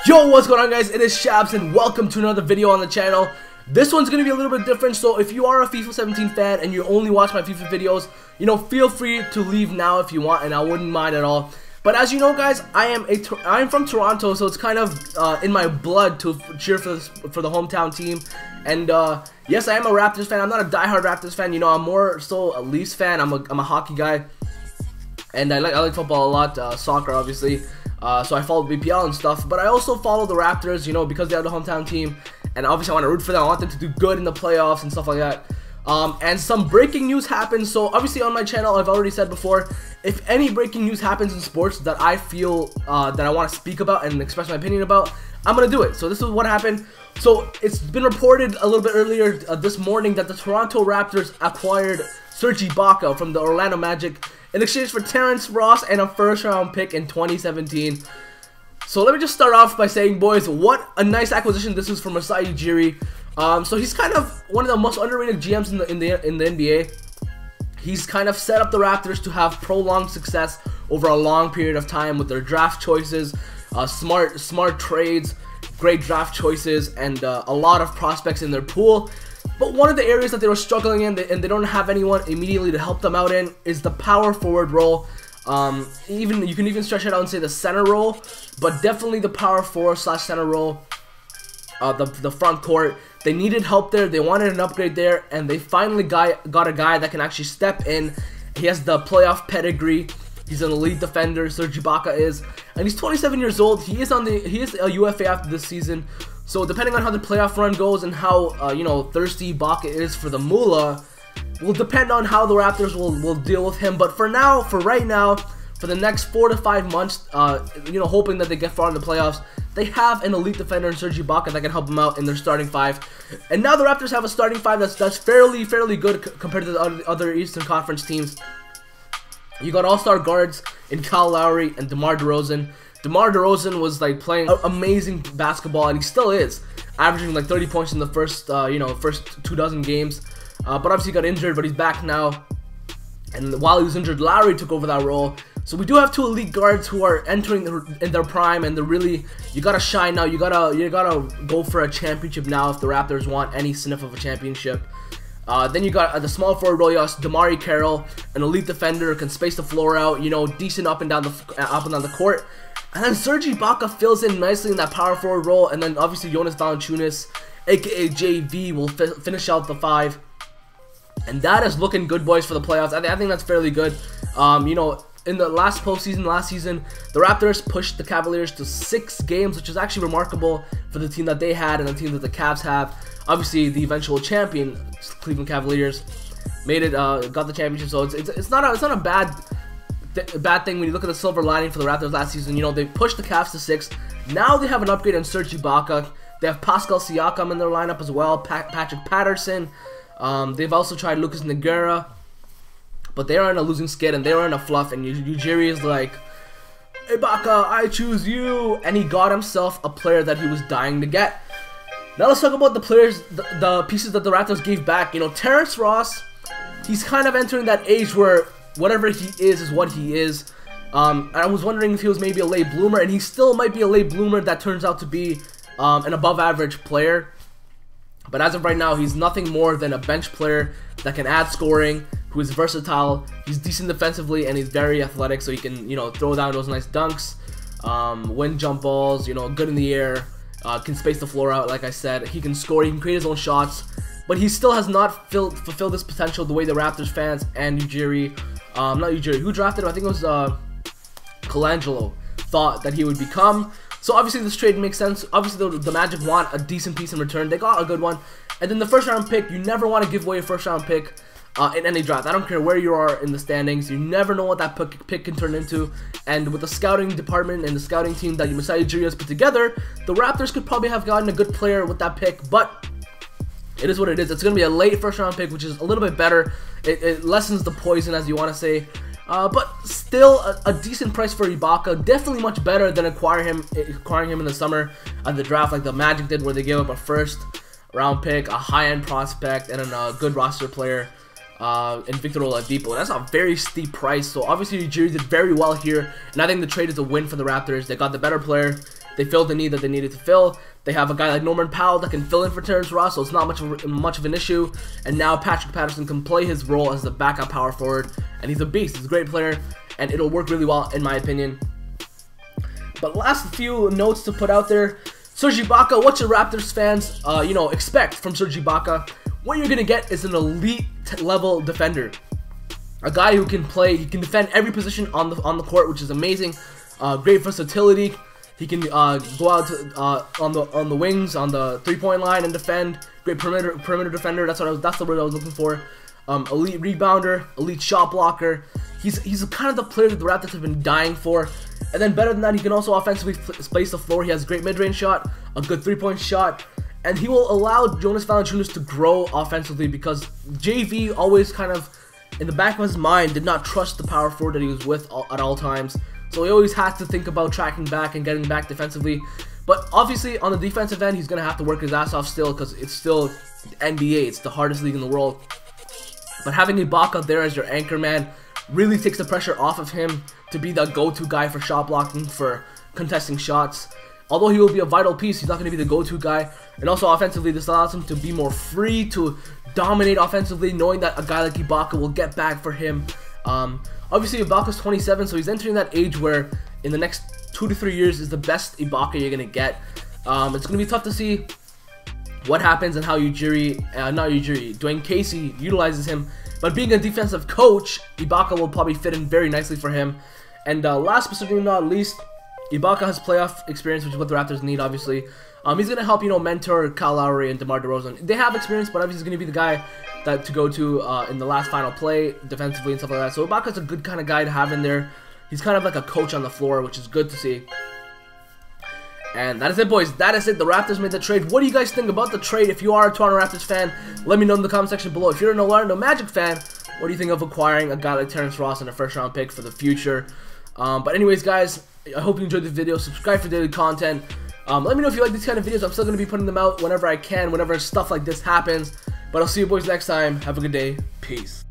Yo, what's going on, guys? It is Shabs and welcome to another video on the channel. This one's going to be a little bit different, so if you are a FIFA 17 fan and you only watch my FIFA videos, feel free to leave now if you want, and I wouldn't mind at all. But as you know, guys, I'm from Toronto, so it's kind of in my blood to cheer for the hometown team. And yes, I am a Raptors fan. I'm not a diehard Raptors fan. I'm more so a Leafs fan. I'm a hockey guy, and I like football a lot, soccer obviously. So I follow BPL and stuff, but I also follow the Raptors, because they are the hometown team, and obviously I want to root for them. I want them to do good in the playoffs and stuff like that. And some breaking news happened. So obviously on my channel, I've already said before, if any breaking news happens in sports that I feel that I want to speak about and express my opinion about, I'm going to do it. So this is what happened. So it's been reported a little bit earlier this morning that the Toronto Raptors acquired Serge Ibaka from the Orlando Magic in exchange for Terrence Ross and a first-round pick in 2017. So let me just start off by saying, boys, what a nice acquisition this is for Masai Ujiri. So he's kind of one of the most underrated GMs in the NBA. He's kind of set up the Raptors to have prolonged success over a long period of time with their draft choices, smart trades, great draft choices, and a lot of prospects in their pool. But one of the areas that they were struggling in, and they don't have anyone immediately to help them out in, is the power forward role. You can even stretch it out and say the center role, but definitely the power forward / center role, the front court. They needed help there. They wanted an upgrade there, and they finally got a guy that can actually step in. He has the playoff pedigree. He's an elite defender. Serge Ibaka is, and he's 27 years old. He is a UFA after this season. So depending on how the playoff run goes and how thirsty Ibaka is for the moolah, will depend on how the Raptors will deal with him. But for right now, for the next 4 to 5 months, hoping that they get far in the playoffs, they have an elite defender in Serge Ibaka that can help them out in their starting five. And now the Raptors have a starting five that's fairly good compared to the other Eastern Conference teams. You got all-star guards in Kyle Lowry and DeMar DeRozan. DeMar DeRozan was like playing amazing basketball, and he still is, averaging like 30 points in the first 24 games. But obviously he got injured, but he's back now. And while he was injured, Lowry took over that role. So we do have two elite guards who are entering in their prime, and they're really, you gotta shine now. You gotta go for a championship now if the Raptors want any sniff of a championship. Then you got the small forward role. You got Damari Carroll, an elite defender, can space the floor out. Decent up and down the court. And then Serge Ibaka fills in nicely in that power forward role, and then obviously Jonas Valanciunas, aka JV, will finish out the five. And that is looking good, boys, for the playoffs. I think that's fairly good. In the last postseason, last season, the Raptors pushed the Cavaliers to 6 games, which is actually remarkable for the team that they had and the team that the Cavs have. Obviously, the eventual champion, Cleveland Cavaliers, made it, got the championship. So it's not a bad thing when you look at the silver lining for the Raptors last season. They pushed the Cavs to 6. Now they have an upgrade on Serge Ibaka. They have Pascal Siakam in their lineup as well, Patrick Patterson. They've also tried Lucas Nogueira, but they are in a losing skid and they are in a fluff. And Ujiri is like, Ibaka, I choose you, and he got himself a player that he was dying to get. Now let's talk about the players, the pieces that the Raptors gave back. Terrence Ross, he's kind of entering that age where whatever he is what he is. I was wondering if he was maybe a late bloomer, and he still might be a late bloomer that turns out to be an above average player. But as of right now, he's nothing more than a bench player that can add scoring, who is versatile. He's decent defensively, and he's very athletic, so he can, throw down those nice dunks, win jump balls, good in the air, can space the floor out, like I said. He can score, he can create his own shots, but he still has not fulfilled this potential the way the Raptors fans and Ujiri, not Ujiri, who drafted him? I think it was Colangelo, thought that he would become. So obviously this trade makes sense. Obviously the Magic want a decent piece in return. They got a good one. And then the first round pick, you never want to give away a first round pick in any draft. I don't care where you are in the standings. You never know what that pick can turn into. And with the scouting department and the scouting team that Masai Ujiri has put together, the Raptors could probably have gotten a good player with that pick. But it is what it is. It's going to be a late first round pick, which is a little bit better. It lessens the poison, as you want to say. But still a decent price for Ibaka. Definitely much better than acquiring him in the summer at the draft like the Magic did, where they gave up a first round pick, a high-end prospect, and a good roster player in Victor Oladipo. That's a very steep price. So obviously Ujiri did very well here, and I think the trade is a win for the Raptors. They got the better player They filled the need that they needed to fill. They have a guy like Norman Powell that can fill in for Terrence Ross, so it's not much of an issue. And now Patrick Patterson can play his role as the backup power forward, and he's a beast. He's a great player, and it'll work really well in my opinion. But last few notes to put out there: Serge Ibaka. What should Raptors fans, expect from Serge Ibaka? What you're gonna get is an elite level defender, a guy who can play. He can defend every position on the court, which is amazing. Great versatility. He can go out to, on the wings, on the 3-point line, and defend. Great perimeter defender. That's the word I was looking for. Elite rebounder, elite shot blocker. He's kind of the player that the Raptors have been dying for. And then better than that, he can also offensively space the floor. He has a great mid-range shot, a good 3-point shot, and he will allow Jonas Valanciunas to grow offensively, because JV always kind of, in the back of his mind, did not trust the power forward that he was with at all times. So he always had to think about tracking back and getting back defensively. But obviously, on the defensive end, he's going to have to work his ass off still, because it's still NBA. It's the hardest league in the world. But having Ibaka there as your anchor man really takes the pressure off of him to be the go-to guy for shot blocking, for contesting shots. Although he will be a vital piece, he's not going to be the go-to guy. And also offensively, this allows him to be more free to dominate offensively, knowing that a guy like Ibaka will get back for him. Obviously, Ibaka's 27, so he's entering that age where in the next 2 to 3 years is the best Ibaka you're going to get. It's going to be tough to see what happens and how Dwayne Casey utilizes him. But being a defensive coach, Ibaka will probably fit in very nicely for him. And last but certainly not least, Ibaka has playoff experience, which is what the Raptors need, obviously. He's going to help, mentor Kyle Lowry and DeMar DeRozan. They have experience, but obviously he's going to be the guy to go to in the last final play, defensively and stuff like that. So Ibaka's a good kind of guy to have in there. He's kind of like a coach on the floor, which is good to see. And that is it, boys. That is it. The Raptors made the trade. What do you guys think about the trade? If you are a Toronto Raptors fan, let me know in the comment section below. If you're an Orlando Magic fan, what do you think of acquiring a guy like Terrence Ross and a first-round pick for the future? But anyways, guys, I hope you enjoyed this video. Subscribe for daily content. Let me know if you like these kind of videos. I'm still going to be putting them out whenever I can, whenever stuff like this happens. But I'll see you boys next time. Have a good day. Peace.